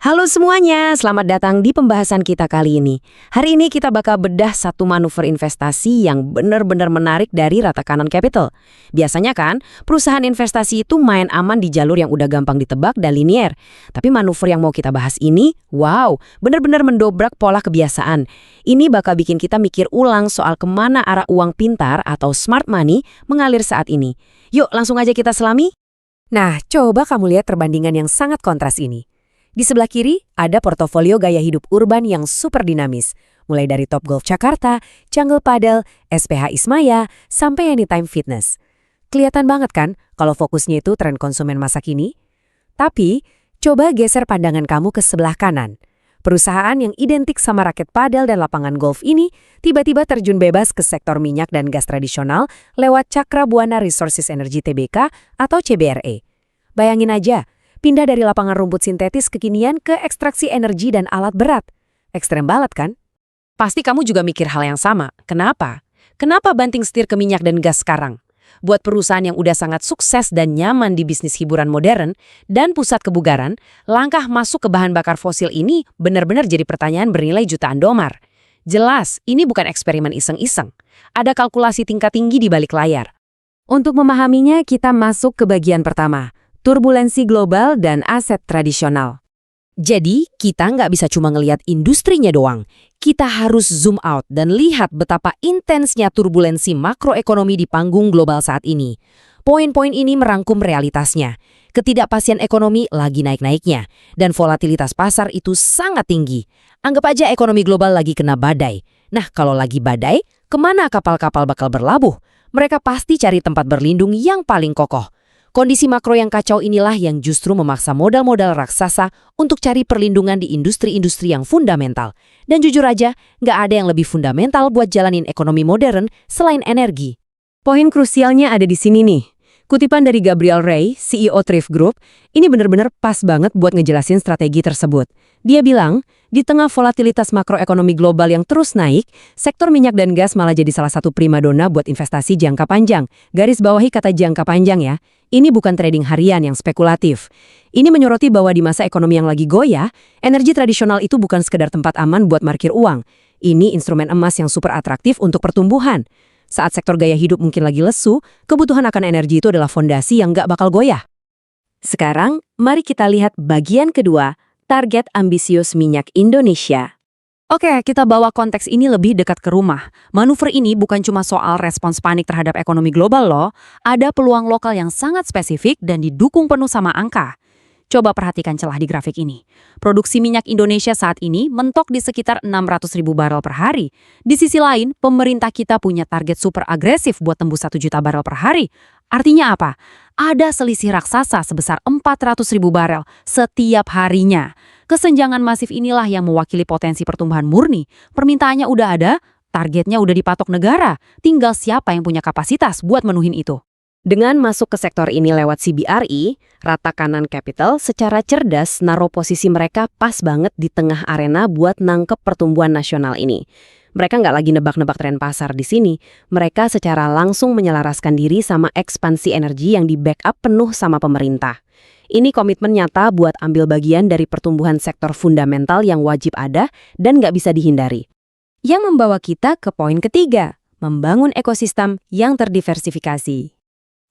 Halo semuanya, selamat datang di pembahasan kita kali ini. Hari ini kita bakal bedah satu manuver investasi yang benar-benar menarik dari rata kanan capital. Biasanya kan, perusahaan investasi itu main aman di jalur yang udah gampang ditebak dan linier. Tapi manuver yang mau kita bahas ini, wow, benar-benar mendobrak pola kebiasaan. Ini bakal bikin kita mikir ulang soal kemana arah uang pintar atau smart money mengalir saat ini. Yuk, langsung aja kita selami. Nah, coba kamu lihat perbandingan yang sangat kontras ini. Di sebelah kiri, ada portofolio gaya hidup urban yang super dinamis, mulai dari Topgolf Jakarta, Jungle Padel, SPH Ismaya, sampai Anytime Fitness. Kelihatan banget kan kalau fokusnya itu tren konsumen masa kini? Tapi, coba geser pandangan kamu ke sebelah kanan. Perusahaan yang identik sama raket padel dan lapangan golf ini tiba-tiba terjun bebas ke sektor minyak dan gas tradisional lewat Cakra Buana Resources Energy Tbk atau CBRE. Bayangin aja, pindah dari lapangan rumput sintetis kekinian ke ekstraksi energi dan alat berat. Ekstrem banget kan? Pasti kamu juga mikir hal yang sama. Kenapa? Kenapa banting setir ke minyak dan gas sekarang? Buat perusahaan yang udah sangat sukses dan nyaman di bisnis hiburan modern dan pusat kebugaran, langkah masuk ke bahan bakar fosil ini benar-benar jadi pertanyaan bernilai jutaan dolar. Jelas, ini bukan eksperimen iseng-iseng. Ada kalkulasi tingkat tinggi di balik layar. Untuk memahaminya, kita masuk ke bagian pertama. Turbulensi global dan aset tradisional. Jadi, kita nggak bisa cuma ngelihat industrinya doang. Kita harus zoom out dan lihat betapa intensnya turbulensi makroekonomi di panggung global saat ini. Poin-poin ini merangkum realitasnya. Ketidakpastian ekonomi lagi naik-naiknya, dan volatilitas pasar itu sangat tinggi. Anggap aja ekonomi global lagi kena badai. Nah, kalau lagi badai, kemana kapal-kapal bakal berlabuh? Mereka pasti cari tempat berlindung yang paling kokoh. Kondisi makro yang kacau inilah yang justru memaksa modal-modal raksasa untuk cari perlindungan di industri-industri yang fundamental. Dan jujur aja, nggak ada yang lebih fundamental buat jalanin ekonomi modern selain energi. Poin krusialnya ada di sini nih. Kutipan dari Gabriel Ray, CEO Thrift Group, ini benar-benar pas banget buat ngejelasin strategi tersebut. Dia bilang, di tengah volatilitas makroekonomi global yang terus naik, sektor minyak dan gas malah jadi salah satu primadona buat investasi jangka panjang. Garis bawahi kata jangka panjang ya. Ini bukan trading harian yang spekulatif. Ini menyoroti bahwa di masa ekonomi yang lagi goyah, energi tradisional itu bukan sekedar tempat aman buat parkir uang. Ini instrumen emas yang super atraktif untuk pertumbuhan. Saat sektor gaya hidup mungkin lagi lesu, kebutuhan akan energi itu adalah fondasi yang nggak bakal goyah. Sekarang, mari kita lihat bagian kedua, target ambisius minyak Indonesia. Oke, kita bawa konteks ini lebih dekat ke rumah. Manuver ini bukan cuma soal respons panik terhadap ekonomi global loh. Ada peluang lokal yang sangat spesifik dan didukung penuh sama angka. Coba perhatikan celah di grafik ini. Produksi minyak Indonesia saat ini mentok di sekitar 600.000 barel per hari. Di sisi lain, pemerintah kita punya target super agresif buat tembus 1 juta barel per hari. Artinya apa? Ada selisih raksasa sebesar 400.000 barel setiap harinya. Kesenjangan masif inilah yang mewakili potensi pertumbuhan murni. Permintaannya udah ada, targetnya udah dipatok negara. Tinggal siapa yang punya kapasitas buat menuhin itu. Dengan masuk ke sektor ini lewat CBRE, rata kanan capital secara cerdas naruh posisi mereka pas banget di tengah arena buat nangkep pertumbuhan nasional ini. Mereka nggak lagi nebak-nebak tren pasar di sini. Mereka secara langsung menyelaraskan diri sama ekspansi energi yang di-backup penuh sama pemerintah. Ini komitmen nyata buat ambil bagian dari pertumbuhan sektor fundamental yang wajib ada dan nggak bisa dihindari. Yang membawa kita ke poin ketiga, membangun ekosistem yang terdiversifikasi.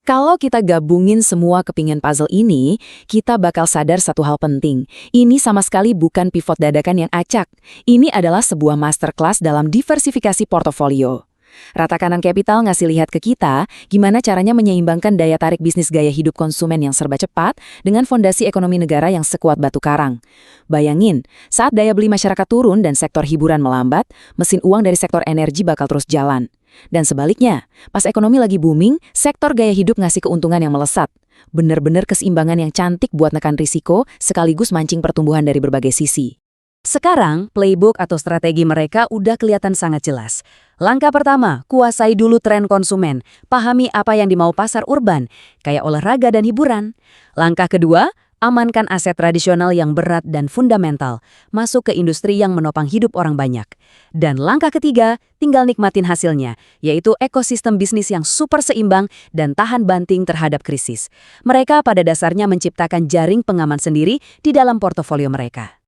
Kalau kita gabungin semua kepingan puzzle ini, kita bakal sadar satu hal penting. Ini sama sekali bukan pivot dadakan yang acak. Ini adalah sebuah masterclass dalam diversifikasi portofolio. Rata kanan capital ngasih lihat ke kita gimana caranya menyeimbangkan daya tarik bisnis gaya hidup konsumen yang serba cepat dengan fondasi ekonomi negara yang sekuat batu karang. Bayangin, saat daya beli masyarakat turun dan sektor hiburan melambat, mesin uang dari sektor energi bakal terus jalan. Dan sebaliknya, pas ekonomi lagi booming, sektor gaya hidup ngasih keuntungan yang melesat. Bener-bener keseimbangan yang cantik buat nekan risiko sekaligus mancing pertumbuhan dari berbagai sisi. Sekarang, playbook atau strategi mereka udah kelihatan sangat jelas. Langkah pertama, kuasai dulu tren konsumen. Pahami apa yang dimau pasar urban, kayak olahraga dan hiburan. Langkah kedua, amankan aset tradisional yang berat dan fundamental, masuk ke industri yang menopang hidup orang banyak. Dan langkah ketiga, tinggal nikmatin hasilnya, yaitu ekosistem bisnis yang super seimbang dan tahan banting terhadap krisis. Mereka pada dasarnya menciptakan jaring pengaman sendiri di dalam portofolio mereka.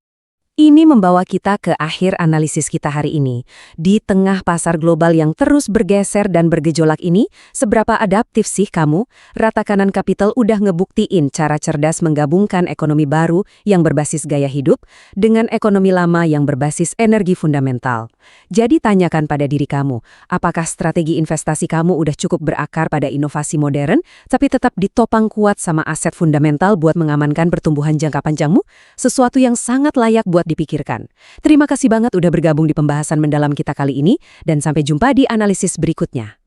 Ini membawa kita ke akhir analisis kita hari ini. Di tengah pasar global yang terus bergeser dan bergejolak ini, seberapa adaptif sih kamu? Rata Kanan Capital udah ngebuktiin cara cerdas menggabungkan ekonomi baru yang berbasis gaya hidup dengan ekonomi lama yang berbasis energi fundamental. Jadi tanyakan pada diri kamu, apakah strategi investasi kamu udah cukup berakar pada inovasi modern, tapi tetap ditopang kuat sama aset fundamental buat mengamankan pertumbuhan jangka panjangmu? Sesuatu yang sangat layak buat dipikirkan. Terima kasih banget udah bergabung di pembahasan mendalam kita kali ini, dan sampai jumpa di analisis berikutnya.